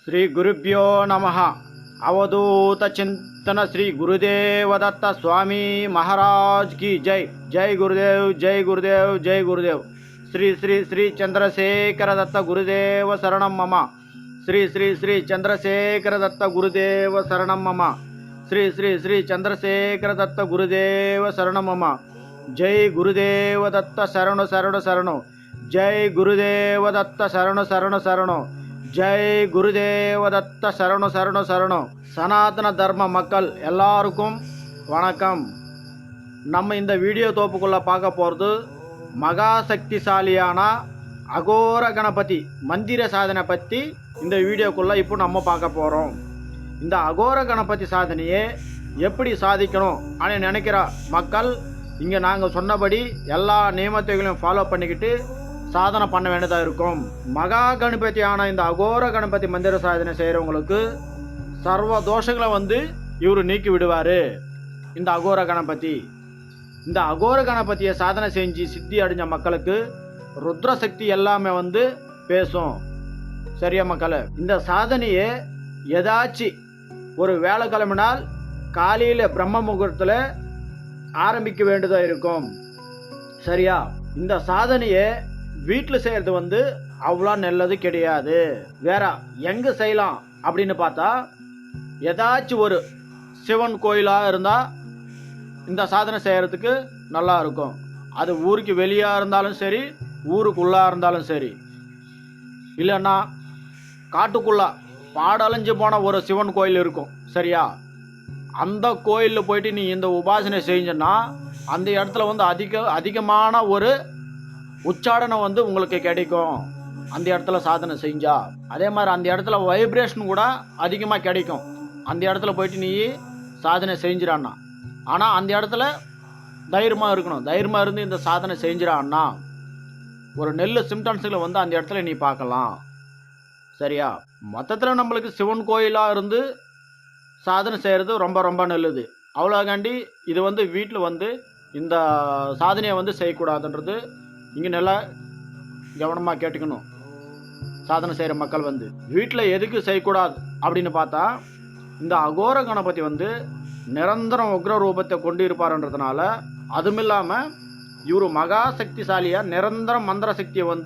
श्री गुरुभ्यो नमः। अवधूत चिंतन श्री गुरुदेव दत्त स्वामी महाराज की जय। जय गुरुदेव जय गुरुदेव जय गुरुदेव। श्री श्री श्री चंद्रशेखर दत्त गुरुदेव शरणं मम। श्री श्री श्री चंद्रशेखर दत्त गुरुदेव शरणं मम। श्री श्री श्री चंद्रशेखर दत्त गुरुदेव शरणं मम। जय गुरुदेव दत्त शरण शरण शरणो। जय गुरुदेव दत्त शरण शरण शरणो। जय गुरुदेव दत्त शरण शरण शरणो। சனாதன தர்ம மக்கள் எல்லாருக்கும் வணக்கம். நம்ம இந்த வீடியோ தோப்புக்குள்ள பார்க்க போகிறது மகா சக்திசாலியான அகோர கணபதி மந்திர சாதனை பற்றி இந்த வீடியோக்குள்ள இப்போ நம்ம பார்க்க போகிறோம். இந்த அகோர கணபதி சாதனையை எப்படி சாதிக்கணும் அப்படின்னு நினைக்கிற மக்கள் இங்கே நாங்கள் சொன்னபடி எல்லா நியமத்தைகளையும் ஃபாலோ பண்ணிக்கிட்டு சாதனை பண்ண வேண்டியதாக இருக்கும். மகா கணபதியான இந்த அகோர கணபதி மந்திர சாதனை செய்கிறவங்களுக்கு சர்வ தோஷங்களை இவர் நீக்கி விடுவார். இந்த அகோர கணபதி இந்த அகோர கணபதியை சாதனை செஞ்சு சித்தி அடைஞ்ச மக்களுக்கு ருத்ர சக்தி எல்லாமே பேசும். சரியா மக்களே? இந்த சாதனையை ஏதாச்சும் ஒரு வேலை கிளம்பினால் காலையில் பிரம்ம முகூர்த்தத்தில் ஆரம்பிக்க வேண்டியதாக இருக்கும். சரியா? இந்த சாதனையை வீட்டில் செய்கிறது அவ்வளோ நல்லது கிடையாது. வேற எங்கே செய்யலாம் அப்படின்னு பார்த்தா, ஏதாச்சும் ஒரு சிவன் கோயிலாக இருந்தால் இந்த சாதனை செய்கிறதுக்கு நல்லா இருக்கும். அது ஊருக்கு வெளியாக இருந்தாலும் சரி, ஊருக்குள்ளாக இருந்தாலும் சரி, இல்லைன்னா காட்டுக்குள்ளே பாடலைஞ்சு போன ஒரு சிவன் கோயில் இருக்கும். சரியா? அந்த கோயிலில் போயிட்டு நீ இந்த உபாசனை செஞ்சன்னா அந்த இடத்துல அதிகமான ஒரு உச்சாடனை உங்களுக்கு கிடைக்கும். அந்த இடத்துல சாதனை செஞ்சா அதே மாதிரி அந்த இடத்துல வைப்ரேஷன் கூட அதிகமாக கிடைக்கும். அந்த இடத்துல போயிட்டு நீ சாதனை செஞ்சிடான்னா, ஆனால் அந்த இடத்துல தைரியமாக இருக்கணும். தைரியமாக இருந்து இந்த சாதனை செஞ்சிடான்னா ஒரு நெல் சிம்டம்ஸுகளை அந்த இடத்துல நீ பார்க்கலாம். சரியா? மொத்தத்தில் நம்மளுக்கு சிவன் கோயிலாக இருந்து சாதனை செய்கிறது ரொம்ப ரொம்ப நல்லது. அவ்வளோகாண்டி இது வீட்டில் இந்த சாதனையை செய்யக்கூடாதுன்றது இங்கே நல்லா கவனமாக கேட்டுக்கணும். சாதனை செய்கிற மக்கள் வீட்டில் எதுக்கு செய்யக்கூடாது அப்படின்னு பார்த்தா, இந்த அகோர கணபதி நிரந்தரம் உக்ர ரூபத்தை கொண்டு இருப்பாருன்றதுனால, அதுவும் இல்லாமல் இவர் மகா சக்திசாலியாக நிரந்தரம் மந்திர சக்தியை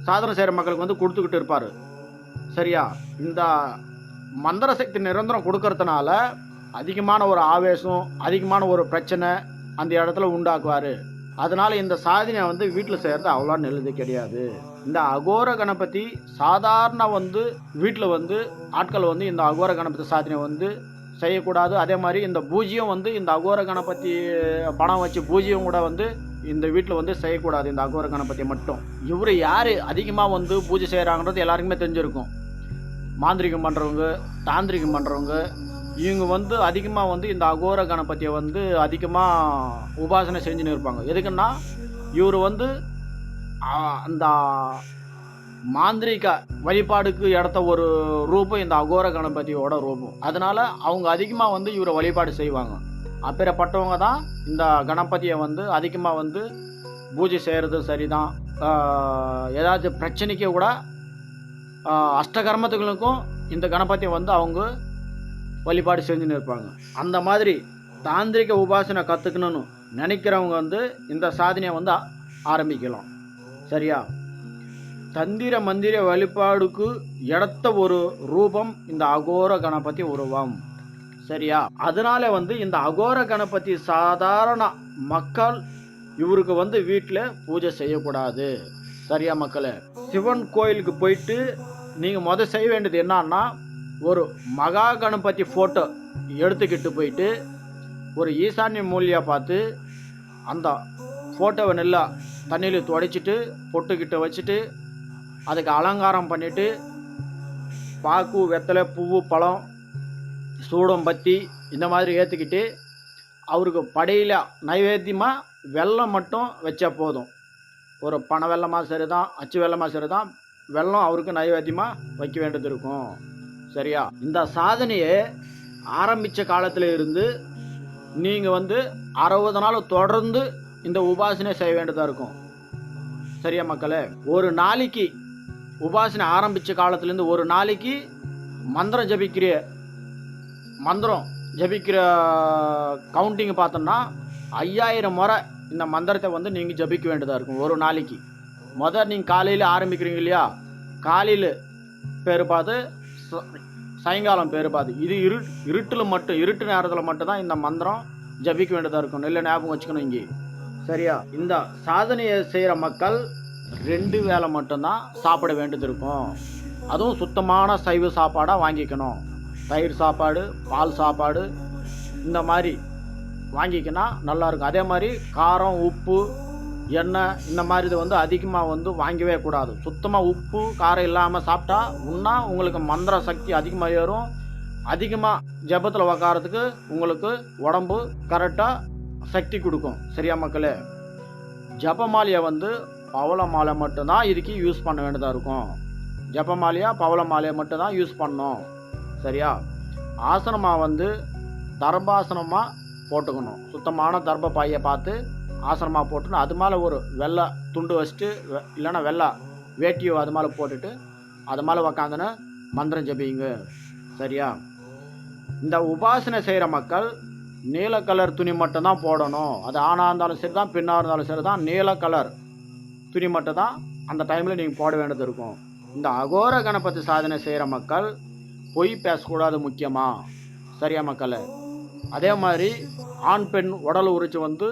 சாதனை செய்கிற மக்களுக்கு கொடுத்துக்கிட்டு இருப்பார். சரியா? இந்த மந்திர சக்தி நிரந்தரம் கொடுக்கறதுனால அதிகமான ஒரு ஆவேசம், அதிகமான ஒரு பிரச்சனை அந்த இடத்துல உண்டாக்குவார். அதனால் இந்த சாதனையை வீட்டில் செய்கிறது அவ்வளோ நல்லது கிடையாது. இந்த அகோர கணபதி சாதாரண வீட்டில் ஆட்கள் இந்த அகோர கணபதி சாதனை செய்யக்கூடாது. அதே மாதிரி இந்த பூஜ்யம் இந்த அகோர கணபதி பணம் வச்சு பூஜ்யம் கூட இந்த வீட்டில் செய்யக்கூடாது. இந்த அகோர கணபதி மட்டும். இவர் யார் அதிகமாக பூஜை செய்கிறாங்கன்றது எல்லாருக்குமே தெரிஞ்சிருக்கும். மாந்திரிகம் பண்ணுறவங்க, தாந்திரிகம் பண்ணுறவங்க, இவங்க அதிகமாக இந்த அகோர கணபதியை அதிகமாக உபாசனை செஞ்சுன்னு இருப்பாங்க. எதுக்குன்னா இவர் அந்த மாந்திரிக வழிபாடுக்கு எடுத்த ஒரு ரூபம் இந்த அகோர கணபதியோட ரூபம். அதனால் அவங்க அதிகமாக இவரை வழிபாடு செய்வாங்க. அப்பேற்பட்டவங்க தான் இந்த கணபதியை அதிகமாக பூஜை செய்கிறது சரிதான். ஏதாச்சும் பிரச்சனைக்கு கூட அஷ்டகர்மத்துகளுக்கும் இந்த கணபதியை அவங்க வழிபாடு செஞ்சுன்னு இருப்பாங்க. அந்த மாதிரி தாந்திரிக உபாசனை கற்றுக்கணும்னு நினைக்கிறவங்க இந்த சாதனையை ஆரம்பிக்கலாம். சரியா? தந்திர மந்திர வழிபாடுக்கு எடுத்த ஒரு ரூபம் இந்த அகோர கணபதி உருவம். சரியா? அதனால இந்த அகோர கணபதி சாதாரண மக்கள் இவருக்கு வீட்டில் பூஜை செய்யக்கூடாது. சரியா மக்களே? சிவன் கோயிலுக்கு போயிட்டு நீங்கள் செய்ய வேண்டியது என்னன்னா, ஒரு மகா கணபதி ஃபோட்டோ எடுத்துக்கிட்டு போயிட்டு ஒரு ஈசான்ய மூலியாக பார்த்து அந்த ஃபோட்டோவை நல்லா தண்ணியில் துடைச்சிட்டு பொட்டுக்கிட்ட வச்சுட்டு அதுக்கு அலங்காரம் பண்ணிவிட்டு பாக்கு, வெத்தலை, பூவு, பழம், சூடம், பத்தி இந்த மாதிரி ஏற்றுக்கிட்டு அவருக்கு படையில் நைவேத்தியமாக வெல்லம் மட்டும் வச்சா போதும். ஒரு பனை வெல்லமாக சரி தான், அச்சு வெல்லமாக சரி தான், வெல்லம் அவருக்கு நைவேத்தியமாக வைக்க வேண்டியது இருக்கும். சரியா? இந்த சாதனையை ஆரம்பித்த காலத்தில் இருந்து நீங்கள் 60 நாள் தொடர்ந்து இந்த உபாசனை செய்ய வேண்டியதாக இருக்கும். சரியா மக்களே? ஒரு நாளைக்கு உபாசனை ஆரம்பித்த காலத்துலேருந்து ஒரு நாளைக்கு மந்திரம் ஜபிக்கிற கவுண்டிங் பார்த்தோம்னா 5000 முறை இந்த மந்திரத்தை வந்து நீங்கள் ஜபிக்க வேண்டியதாக இருக்கும் ஒரு நாளைக்கு. நீங்கள் காலையில் ஆரம்பிக்கிறீங்க இல்லையா, காலையில் பேர் பார்த்து சாயங்காலம் பேர் பார்த்து, இது இருட்டு நேரத்தில் மட்டும்தான் இந்த மந்திரம் ஜபிக்க வேண்டியதாக இருக்கும். நல்ல ஞாபகம் வச்சுக்கணும் இங்கே, சரியா? இந்த சாதனையை செய்கிற மக்கள் 2 வேளை மட்டும்தான் சாப்பிட வேண்டியது இருக்கும். அதுவும் சுத்தமான சைவ சாப்பாடாக வாங்கிக்கணும். தயிர் சாப்பாடு, பால் சாப்பாடு இந்த மாதிரி வாங்கிக்கினா நல்லாயிருக்கும். அதே மாதிரி காரம், உப்பு, எண்ணெய் இந்த மாதிரி இது வந்து அதிகமாக வந்து வாங்கவே கூடாது. சுத்தமாக உப்பு காரம் இல்லாமல் சாப்பிட்டா இன்னும் உங்களுக்கு மந்திர சக்தி அதிகமாக ஏறும். அதிகமாக ஜபத்தில் உக்காரத்துக்கு உங்களுக்கு உடம்பு கரெக்டாக சக்தி கொடுக்கும். சரியா மக்களே? ஜபமாலையை வந்து பவள மாலை மட்டும்தான் இதுக்கு யூஸ் பண்ண வேண்டியதாக இருக்கும். ஜபமாலையா பவள மாலையை மட்டும்தான் யூஸ் பண்ணணும். சரியா? ஆசனமாக வந்து தர்பாசனமாக போட்டுக்கணும். சுத்தமான தர்ப பாயை பார்த்து ஆசனமாக போட்டுன்னு அது மேலே ஒரு வெள்ளை துண்டு வச்சுட்டு இல்லைன்னா வெள்ளை வேட்டியோ அது மேலே போட்டுட்டு அது மேலே உக்காந்துன்னு மந்திரம் ஜபிங்க. சரியா? இந்த உபாசனை செய்கிற மக்கள் நீல கலர் துணி மட்டும்தான் போடணும். அது ஆணாக இருந்தாலும் சரி தான், பெண்ணாக இருந்தாலும் சரி தான், நீல கலர் துணி மட்டும் தான் அந்த டைமில் நீங்கள் போட வேண்டியது இருக்கும். இந்த அகோர கணபதி சாதனை செய்கிற மக்கள் பொய் பேசக்கூடாது முக்கியமாக. சரியா மக்களே? அதே மாதிரி ஆண் பெண் உடல் உரிச்சு வந்து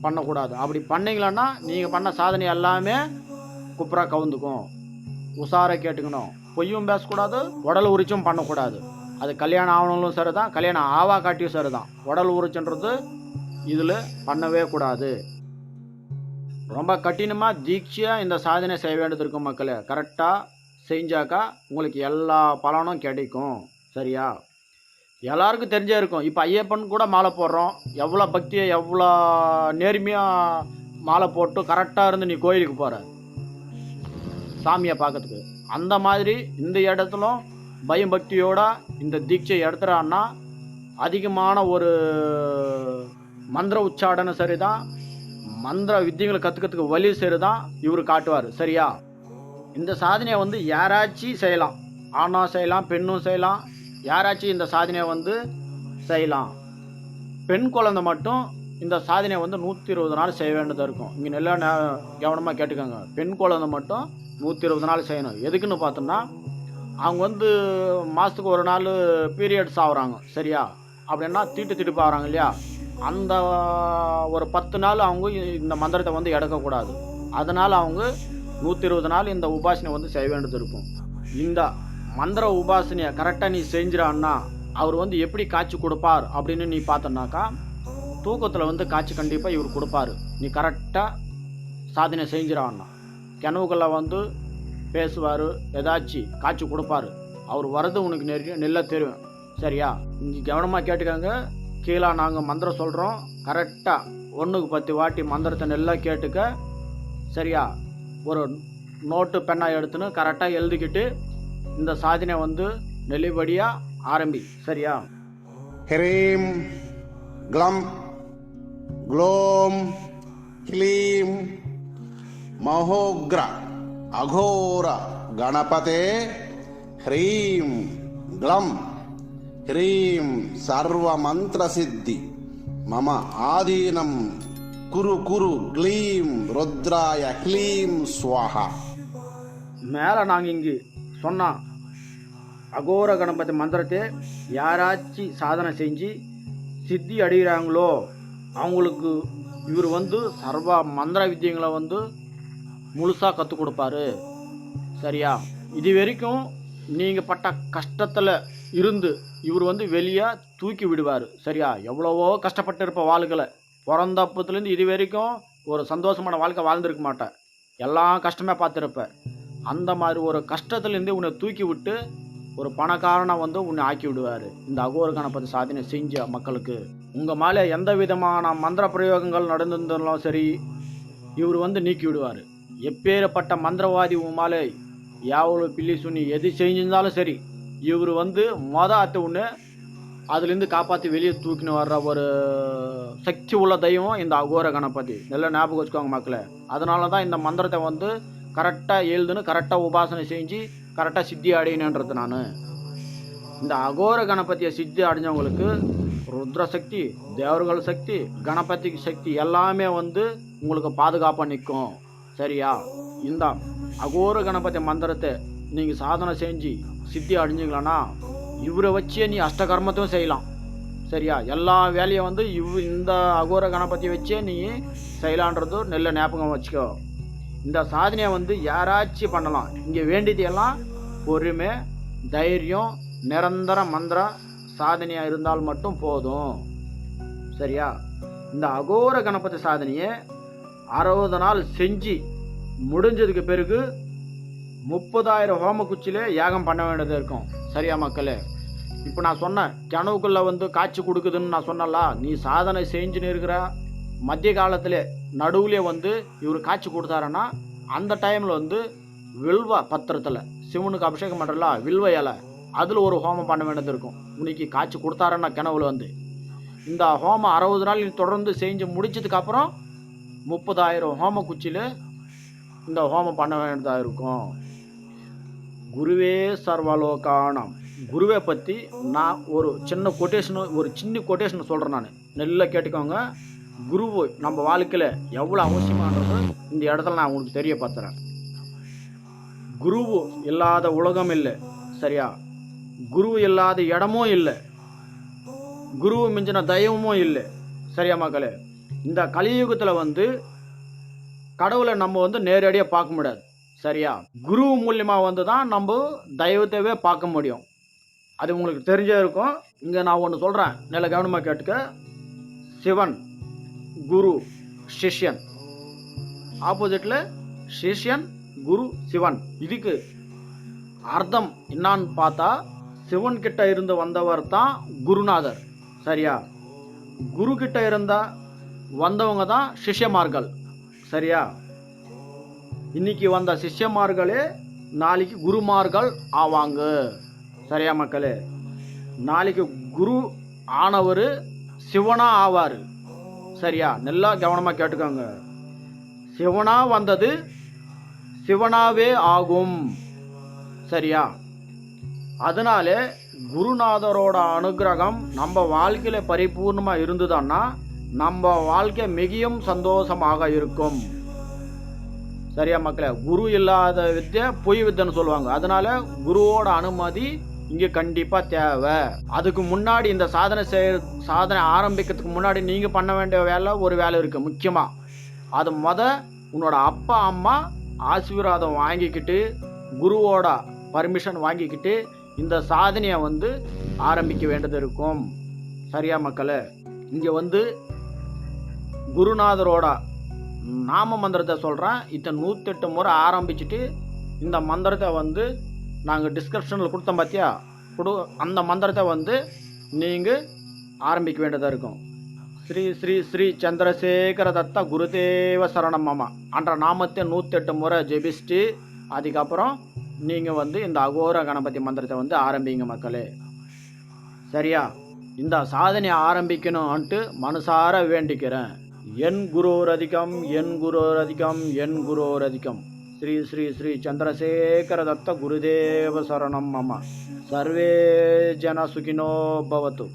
பண்ணக்கூடாது. அப்படி பண்ணிங்களன்னா நீங்கள் பண்ண சாதனை எல்லாமே குப்புறா கவுந்துக்கும். உஷாரை கேட்டுக்கணும். பொய்யும் பேசக்கூடாது, உடல் உரிச்சும் பண்ணக்கூடாது. அது கல்யாணம் ஆகணும்லும் சரி தான், கல்யாணம் ஆவா காட்டியும் சரி தான். உடல் உரிச்சுன்றது இதில் பண்ணவே கூடாது. ரொம்ப கடினமாக தீட்சையாக இந்த சாதனை செய்ய வேண்டியது இருக்கும் மக்களே. கரெக்டாக செஞ்சாக்கா உங்களுக்கு எல்லா பலனும் கிடைக்கும். சரியா? எல்லாருக்கும் தெரிஞ்சே இருக்கும். இப்போ ஐயப்பன் கூட மாலை போடுறோம். எவ்வளோ பக்தியை எவ்வளோ நேர்மையாக மாலை போட்டு கரெக்டாக இருந்து நீ கோயிலுக்கு போகிற சாமியை பார்க்கறதுக்கு. அந்த மாதிரி இந்த இடத்துலும் பயம் பக்தியோட இந்த தீட்சை எடுத்துறான்னா அதிகமான ஒரு மந்திர உச்சாடனை சரி தான், மந்திர வித்தியங்களை கற்றுக்கிறதுக்கு வழி சரி தான் இவர் காட்டுவார். சரியா? இந்த சாதனையை வந்து யாராச்சும் செய்யலாம். ஆணாக செய்யலாம், பெண்ணும் செய்யலாம். யாராச்சும் இந்த சாதனையை வந்து செய்யலாம். பெண் குழந்தை மட்டும் இந்த சாதனையை வந்து 120 நாள் செய்ய வேண்டியதாக இருக்கும். இங்கே நல்லா கவனமாக கேட்டுக்கோங்க. பெண் குழந்தை மட்டும் 120 நாள் செய்யணும். எதுக்குன்னு பார்த்தோம்னா அவங்க வந்து மாதத்துக்கு ஒரு நாள் பீரியட்ஸ் ஆகுறாங்க. சரியா? அப்படின்னா தீட்டு ஆகுறாங்க இல்லையா, அந்த ஒரு 10 நாள் அவங்க இந்த மந்திரத்தை வந்து எடுக்கக்கூடாது. அதனால் அவங்க 120 நாள் இந்த உபாசனை வந்து செய்ய வேண்டியது இருக்கும். இந்த மந்திர உபாசனையை கரெக்டாக நீ செஞ்சிடான்னா அவர் வந்து எப்படி காட்சி கொடுப்பார் அப்படின்னு நீ பார்த்தோன்னாக்கா, தூக்கத்தில் வந்து காட்சி கண்டிப்பாக இவர் கொடுப்பார். நீ கரெக்டாக சாதனை செஞ்சிடான்னா கனவுகளில் வந்து பேசுவார், ஏதாச்சும் காட்சி கொடுப்பார். அவர் வர்றது உனக்கு நல்லா தெரியும். சரியா? இங்கே கவனமாக கேட்டுக்கோங்க. கீழே நாங்கள் மந்திரம் சொல்கிறோம். கரெக்டாக 1க்கு 10 வாட்டி மந்திரத்தை நல்லா கேட்டுக்க. சரியா? ஒரு நோட்டு பெண்ணாக எடுத்துன்னு கரெக்டாக எழுதிக்கிட்டு இந்த சாதனை வந்து நெல்லிபடியாக ஆரம்பி. சரியா? ஹ்ரீம் க்ளம் க்ளோம் க்ளீம் மஹோக்ர அகோர கணபதே ஹ்ரீம் க்ளம் ஹ்ரீம் சர்வ மந்திர சித்தி மம ஆதீனம் குரு குரு க்ளீம் ருத்ராய க்ளீம் ஸ்வாஹா. மேலே நாங்கள் இங்கு சொன்னால் அகோர கணபதி மந்திரத்தை யாராச்சும் சாதனை செஞ்சு சித்தி அடைகிறாங்களோ அவங்களுக்கு இவர் வந்து சர்வ மந்திர வித்தியங்களை வந்து முழுசாக கற்றுக் கொடுப்பாரு. சரியா? இது வரைக்கும் நீங்கள் பட்ட கஷ்டத்தில் இருந்து இவர் வந்து வெளியே தூக்கி விடுவார். சரியா? எவ்வளவோ கஷ்டப்பட்டு இருப்ப வாழ்க்கையில் பிறந்தப்பத்துலேருந்து இது வரைக்கும் ஒரு சந்தோஷமான வாழ்க்கை வாழ்ந்துருக்க மாட்டேன். எல்லாம் கஷ்டமே பார்த்துருப்பேன். அந்த மாதிரி ஒரு கஷ்டத்துலேருந்து உன்னை தூக்கி விட்டு ஒரு பணக்காரனை வந்து உன்னை ஆக்கி விடுவார் இந்த அகோர கணபதி சாதனை செஞ்ச மக்களுக்கு. உங்கள் மேலே எந்த விதமான மந்திர பிரயோகங்கள் நடந்திருந்தாலும் சரி இவர் வந்து நீக்கி விடுவார். எப்பேற்பட்ட மந்திரவாதி உன் மேலே எவ்வளோ பில்லி சுண்ணி எது செஞ்சிருந்தாலும் சரி இவர் வந்து அத்தை ஒன்று அதுலேருந்து காப்பாற்றி வெளியே தூக்கின்னு வர்ற ஒரு சக்தி உள்ள தெய்வம் இந்த அகோர கணபதி. நல்லா ஞாபகம் வச்சுக்கோங்க மக்களே. அதனால தான் இந்த மந்திரத்தை வந்து கரெக்டாக எழுதுன்னு கரெக்டாக உபாசனை செஞ்சு கரெக்டாக சித்தி அடையணுன்றது நான். இந்த அகோர கணபதியை சித்தி அடைஞ்சவங்களுக்கு ருத்ர சக்தி, தேவர்கள் சக்தி, கணபதி சக்தி எல்லாமே வந்து உங்களுக்கு பாதுகாப்பாக நிற்கும். சரியா? இந்த அகோர கணபதி மந்திரத்தை நீங்கள் சாதனை செஞ்சு சித்தி அடைஞ்சிங்களன்னா இவரை வச்சே நீ அஷ்டகர்மத்தையும் செய்யலாம். சரியா? எல்லா வேலையும் வந்து இந்த அகோர கணபதியை வச்சே நீ செய்யலான்றது நல்ல ஞாபகம் வச்சுக்கோ. இந்த சாதனையை வந்து யாராச்சும் பண்ணலாம். இங்கே வேண்டியதெல்லாம் பொறுமை, தைரியம், நிரந்தர மந்திர சாதனையாக இருந்தால் மட்டும் போதும். சரியா? இந்த அகோர கணபதி சாதனையை 60 நாள் செஞ்சு முடிஞ்சதுக்கு பிறகு 30,000 ஹோம குச்சியிலே யாகம் பண்ண வேண்டியது இருக்கும். சரியா மக்களே? இப்போ நான் சொன்னேன் கனவுக்குள்ளே வந்து காட்சி கொடுக்குதுன்னு நான் சொன்னல, நீ சாதனை செஞ்சுன்னு இருக்கிற மத்திய காலத்தில் நடுவுலே வந்து இவர் காட்சி கொடுத்தாருன்னா அந்த டைமில் வந்து வில்வ பத்திரத்தில் சிவனுக்கு அபிஷேகம் பண்ணுறல வில்வ இலை, அதில் ஒரு ஹோமம் பண்ண வேண்டியது இருக்கும். இன்னைக்கு காட்சி கொடுத்தாருன்னா கனவுல வந்து இந்த ஹோமம் 60 நாள் தொடர்ந்து செஞ்சு முடிச்சதுக்கப்புறம் 30,000 ஹோம குச்சியில் இந்த ஹோமம் பண்ண வேண்டியதாக இருக்கும். குருவே சர்வலோகானம். குருவை பற்றி நான் ஒரு சின்ன கொட்டேஷன் சொல்கிறேன். நான் நல்லா கேட்டுக்கோங்க. குரு நம்ம வாழ்க்கையில் எவ்வளோ அவசியமானது இந்த இடத்துல நான் உங்களுக்கு தெரியப்படுத்துகிறேன். குரு இல்லாத உலகம் இல்லை. சரியா? குரு இல்லாத இடமும் இல்லை, குரு மிஞ்சின தெய்வமும் இல்லை. சரியா மக்களே? இந்த கலியுகத்தில் வந்து கடவுளை நம்ம வந்து நேரடியாக பார்க்க முடியாது. சரியா? குரு மூலியமாக வந்து தான் நம்ம தெய்வத்தையே பார்க்க முடியும். அது உங்களுக்கு தெரிஞ்சே இருக்கும். இங்கே நான் ஒன்று சொல்கிறேன், நல்ல கவனமாக கேட்டுக்க. சிவன், குரு, சிஷ்யன். ஆப்போசிட்டில் சிஷ்யன், குரு, சிவன். இதுக்கு அர்த்தம் என்னான்னு பார்த்தா சிவன் கிட்ட இருந்து வந்தவர் தான் குருநாதர். சரியா? குரு கிட்ட இருந்த வந்தவங்க தான் சிஷ்யமார்கள். சரியா? இன்னைக்கு வந்த சிஷ்யமார்களே நாளைக்கு குருமார்கள் ஆவாங்க. சரியா மக்களே? நாளைக்கு குரு ஆனவர் சிவனா ஆவார். சரியா? நல்லா கவனமாக கேட்டுக்கோங்க. சிவனா வந்தது சிவனாவே ஆகும். சரியா? அதனால குருநாதரோட அனுகிரகம் நம்ம வாழ்க்கையில் பரிபூர்ணமாக இருந்ததுன்னா நம்ம வாழ்க்கை மிகவும் சந்தோஷமாக இருக்கும். சரியா மக்களே? குரு இல்லாத வித்தியை பொய் வித்தைன்னு சொல்லுவாங்க. அதனால குருவோட அனுமதி இங்கே கண்டிப்பாக தேவை. அதுக்கு முன்னாடி இந்த சாதனை ஆரம்பிக்கிறதுக்கு முன்னாடி நீங்கள் பண்ண வேண்டிய ஒரு வேலை இருக்குது முக்கியமாக. அது உன்னோட அப்பா அம்மா ஆசீர்வாதம் வாங்கிக்கிட்டு குருவோட பர்மிஷன் வாங்கிக்கிட்டு இந்த சாதனையை வந்து ஆரம்பிக்க வேண்டியது இருக்கும். சரியா மக்களே? இங்கே வந்து குருநாதரோட நாம மந்திரத்தை சொல்கிறேன். இதை 108 முறை ஆரம்பிச்சுட்டு இந்த மந்திரத்தை வந்து நாங்கள் டிஸ்கிரிப்ஷனில் கொடுத்தோம் பார்த்தியா, அந்த மந்திரத்தை வந்து நீங்கள் ஆரம்பிக்க வேண்டியதாக இருக்கும். ஸ்ரீ ஸ்ரீ ஸ்ரீ சந்திரசேகர தத்த குருதேவ சரணம் மாமா என்ற நாமத்தை 108 முறை ஜெபிச்சுட்டு அதுக்கப்புறம் நீங்கள் வந்து இந்த அகோர கணபதி மந்திரத்தை வந்து ஆரம்பிங்க மக்களே. சரியா? இந்த சாதனையை ஆரம்பிக்கணும்ன்ட்டு மனசார வேண்டிக்கிறேன். என் குரோரதிகம், என் குரோரதிகம், என் குரோரதிகம். ஸ்ரீ ஸ்ரீ ஸ்ரீ சந்திரசேகர தத்த குருதேவ சரணம் மம. சர்வே ஜன சுகினோ பவத்து.